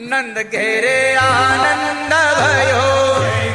નંદ ઘેરે આનંદ ભયો,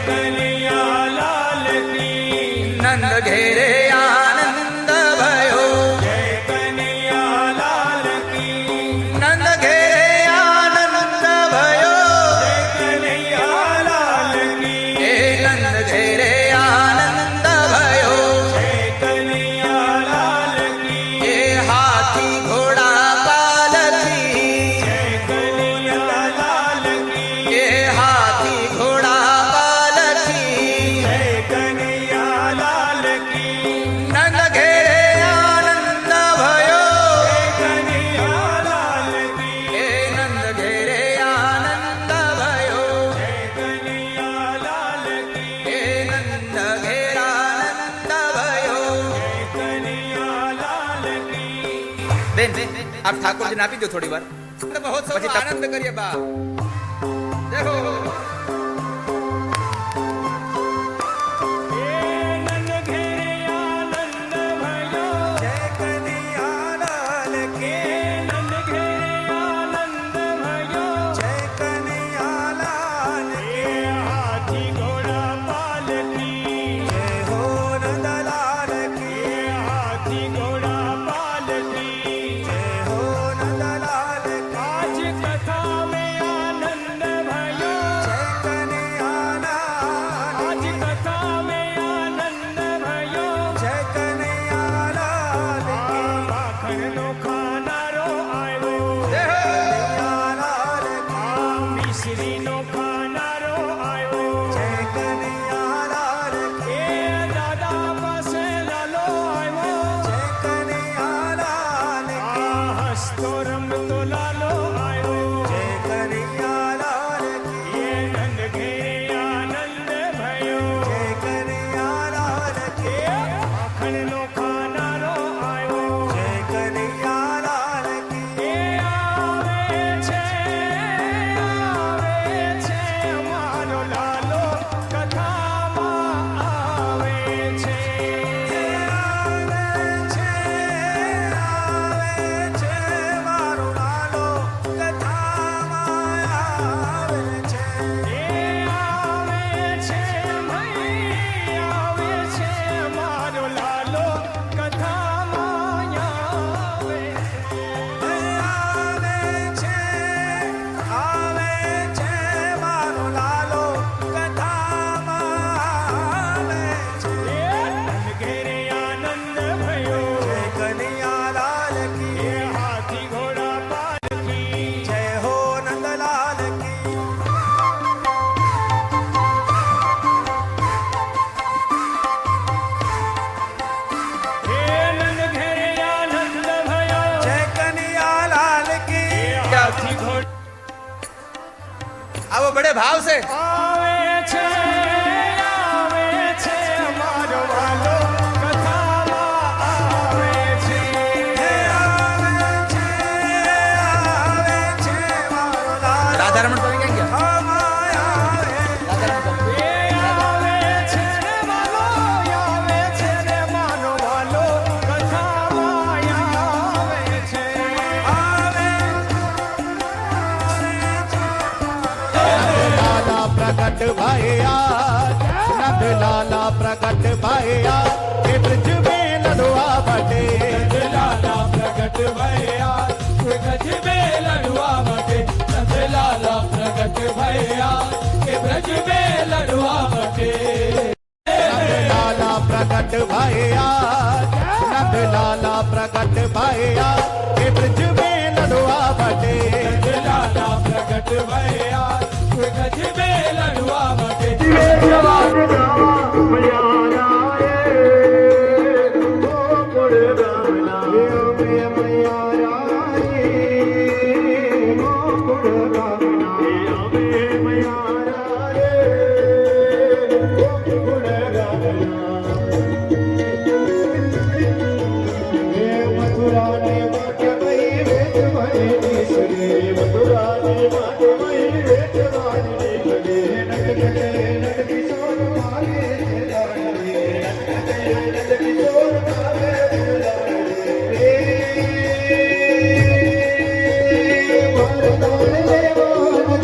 કનૈયા લાલ કી. નંદ ઘેરે આનંદ ભયો, જય કનૈયા લાલ કી. નંદ ઘેરે આનંદ ભયો, જય કનૈયા લાલ કી. એ નંદ ઘેરે આનંદ ભયો, જય કનૈયા લાલ કી. એ હાથી ઘોડા પાલખી, જય કનૈયા લાલ કી. એ હાથી ઘોડા પાલખી, જય કનૈયા લાલ કી. નંદ ઘેરે આનંદ ભયો, કનૈયા લાલ કી. એ નંદ ઘેરે આનંદ ભયો, કનૈયા લાલ કી. એ નંદ ઘેર આનંદ ભયો. કનૈયા લાલ કી. બેન આપ ઠાકોરજીને આપી દો થોડી વાર, પછી આનંદ કરીએ બા. દેખો નંદ ઘેરે આનંદ ભયો. જય કનૈયા લાલ કી, નંદ ઘેરે આનંદ ભયો. જય કનૈયા લાલ કી, હાથી ઘોડા પાલકી. જય હો નંદલાલ કી, હાથી ઘોડા પાલકી. જય હો નંદલાલ કી, આજ કથા में आनंद भयो. જય કનૈયા લાલ, આજ કથા में आनंદ भयो. જય કનૈયા લાલ કી, માખણનો ખાનારો આવ્યો. જય હો કનૈયા લાલ કી, મિશ્રીનો ખાનારો આવ્યો. જય કનૈયા લાલ કી, એ દાદા પાસે લાલો આવ્યો. જય કનૈયા લાલ કી, હસતો રમતો લાલો આવ્યો. જય કનૈયા લાલ કી, એ નંદ ઘેરે આનંદ ભયો. જય કનૈયા લાલ કી, માખણનો ખાનારો આવ્યો. જય કનૈયા લાલ કી, એ આવે છે અમારો લાલો કથામાં આવે છે. આવે છે મારો લાલો કથામાં આવે છે, એ આવે છે ભાઈ આવે છે મારો લાલો કથામાં આવે છે. આવે છે મારો લાલો કથામાં આવે છે, નંદ ઘેરે આનંદ ભયો. જય કનૈયા લાલ કી, એ હાથી ઘોડા પાલકી. જય હો નંદલાલ કી, એ નંદ ઘેરે આનંદ ભયો. જય કનૈયા લાલ એ કી. હાથી ઘોડા આવો બડે ભાવ છે, આવે છે અમારો વાલો કથામાં આવે છે. આવે છે મારો લાલો રાધારમણ સ્વામી ક્યાં ગયા? એ કથામાં આવે. આવે છે રે વાલો આવે છે રે માનો વાલો કથામાં આવે છે. लाला प्रकट भैया नंद लाला प्रकट भैया के ब्रज में लड़ुआ बटे लाला प्रकट भैया ब्रज में लड़ुआ बटे नंद लाला प्रकट भैया के ब्रज में लड़ुआ बटे नंद लाला प्रकट भैया नंद लाला प्रकट भैया के ब्रज में लड़ुआ बटे लाला प्रकट भैया गज में लड़ुआ बटे मथुरा ने माटे मई वेच मई ईश्वरी मथुरा ने माटे मई वेच वाणी लगे नटकटे नट किशोर मागे लाडली नटकटे नट किशोर मागे लाडली भारत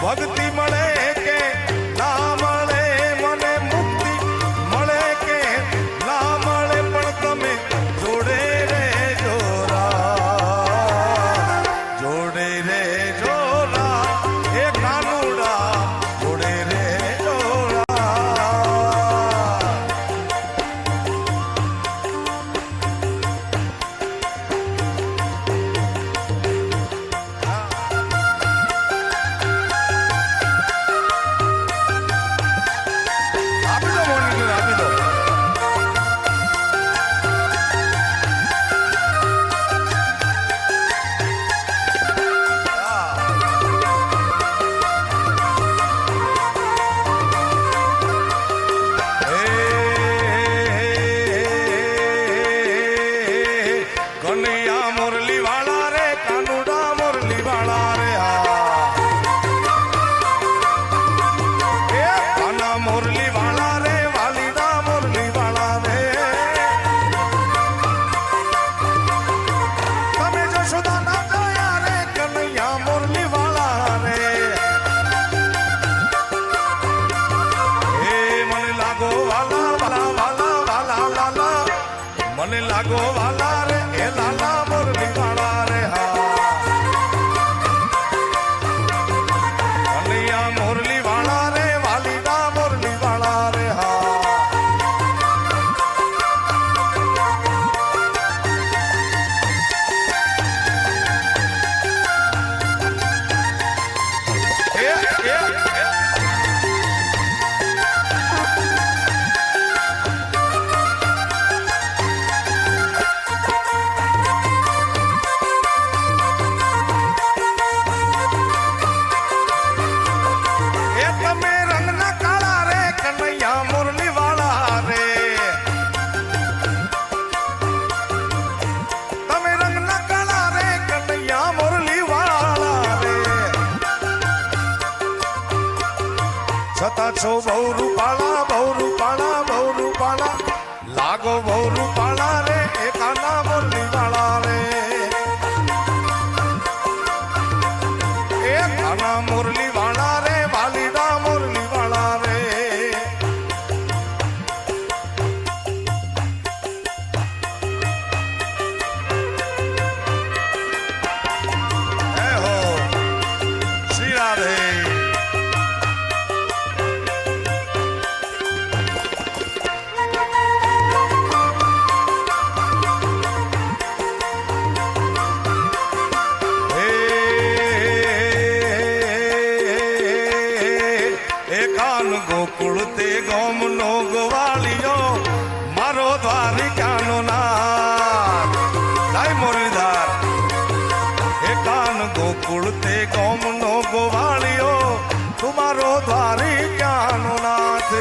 ભક્તિ મળે કે ના મળે મને મુક્તિ મળે કે ના મળે પણ તમે જોડે રે જોરા જોડે રે જોરા એ કાનુડા જોડે રે જોરા આપી દો મોનિટર આપી દો કનૈયા મુરલી વાળા રે કાનુડા મુરલી વાળા રે એ કાના મુરલી વાળા રે વાલીડા મુરલી વાળા રે તમે જશોદા ના જોયા રે કનૈયા મુરલી વાળા રે એ મને લાગો વાલા વાલા વાલા વાલા લાલા મને લાગો વાલા રે એ લાલા મુરલી વાળા રે કનૈયા મુરલી વાળા રે વાલીડા મુરલી વાળા રે એ તમે રંગના કાળા રે કનૈયા મુરલી વાળા રે તમે રંગના કાળા રે કનૈયા મુરલી વાળા રે છતાં છો બહુ રૂપાળા બહુ રૂપાળા બહુ રૂપાળા લાગો બહુ રૂપાળા રે એ કાના મુરલી વાળા રે એ કાના મુરલી વાળા રે વાલીડા મુરલી વાળા રે હે હો શ્રી રાધે એકાન ગોકુળ તે ગોમ નો ગોવાળિયો મારો દ્વારિકાનો નાથ જય મુરલીધર એકાન ગોકુળ તે ગોમ નો ગોવાળિયો તુમારો દ્વારિકાનો નાથ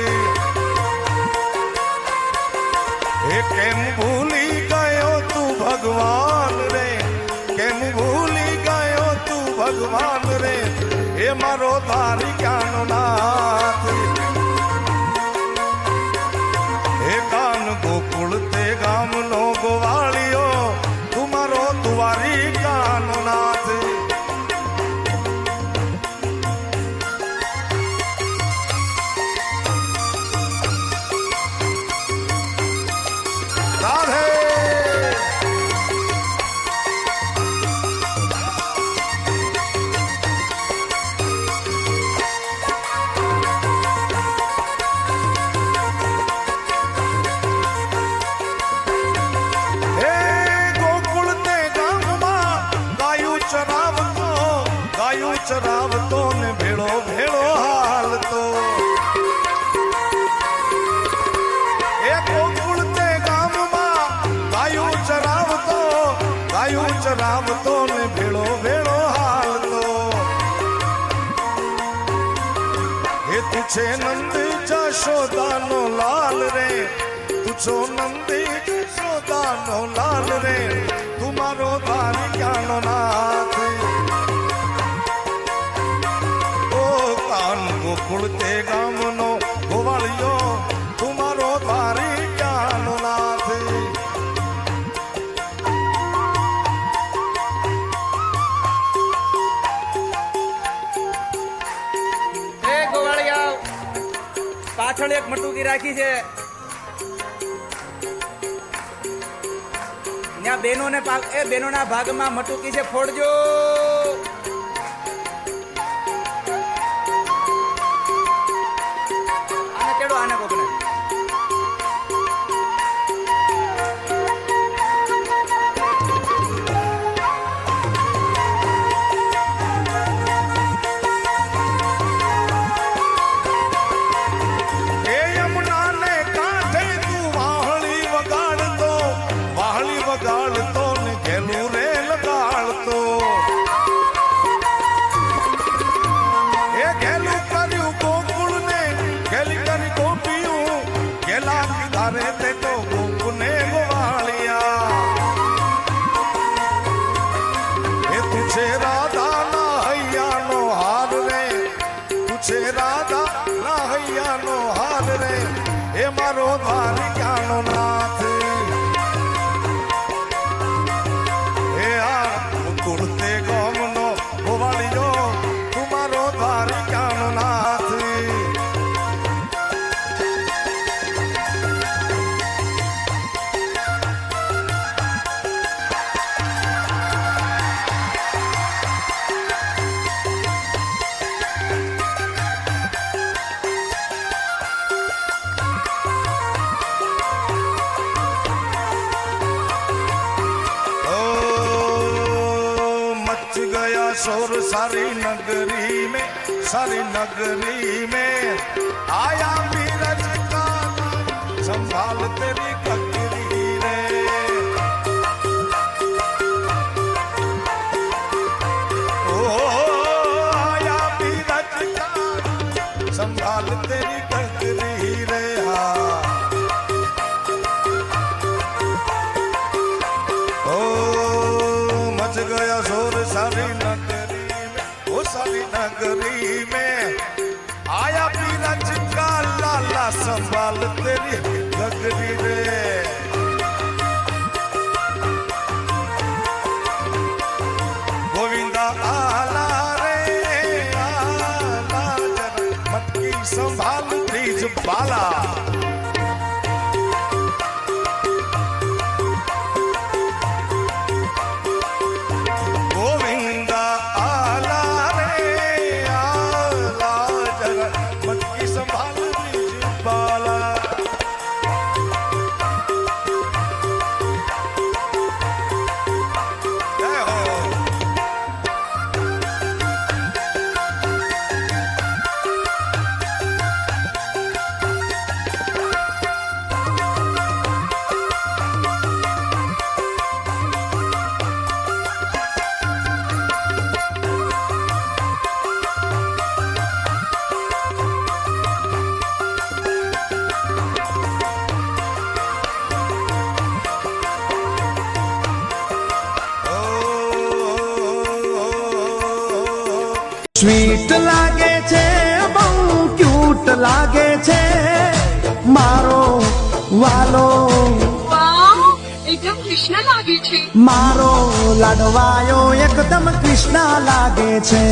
એ કેમ ભૂલી ગયો તું ભગવાન રે કેમ ભૂલી ગયો તું ભગવાન રે એ મારો દ્વારિકાનો નાથ એ કાન ગોકુળ તે ગામનો ગોવાળિયો તું મારો દ્વારિકાનો નાથ રાધે હે ગોકુળ તે ગામમાં ગાયું ચરાવતો ને ભેળો ભેળો હાલતો એ ગોકુળ તે ગામમાં ગાયું ચરાવતો ને ભેળો ભેળો હાલતો એ તું છે નંદ જશોદાનો લાલ રે તું છો નંદી જશોદાનો લાલ રે તું મારો દ્વારિકાનો નાથ ઓ કાન ગોકુળ તે ગામનો ગોવાળિયો તું મારો દ્વારિકાનો નાથ પાછળ એક મટુકી રાખી છે ત્યાં બહેનોના ભાગમાં મટુકી છે, ફોડજો. આને તેડો, આને કોકને. એ યમુનાને કાંઠે તું વાહળી વગાડતો ને ઘેલું રે લગાડતો. એ ઘેલું કર્યું ગોકુળને, ઘેલી કરી ગોપીયું, ઘેલા કીધા રે તે તો ગોકુને ગોવાળિયા. એ તું છે રાધાના હૈયાનો હાર રે, તું છે રાધાના હૈયાનો હાર રે, એ મારો દ્વારિકાનો નાથ. એ આ કુળતે ગોમનો ગોવાળિયો, તું મારો દ્વારિકાનો નાથ. मच गया शोर सारी नगरी में आया मीरज का संभाल तेरी ककरी रे. ओ आया मीरज का संभाल तेरी ककरी रे. ओ मच गया शोर सारी नगरी में आया बीरज का लाला संभाल तेरी गगरी रे. गोविंदा आला रे आला, जरा मटकी संभाल ब्रिज बाला. गोविंदा आला रे आला, जरा मटकी संभाल ब्रिज बाला. जय हो. સ્વીટ લાગે છે, બહુ ક્યુટ લાગે છે મારો વાલો, વાવ, એકદમ કૃષ્ણ લાગે છે. મારો લાડવાયો એકદમ કૃષ્ણ લાગે છે.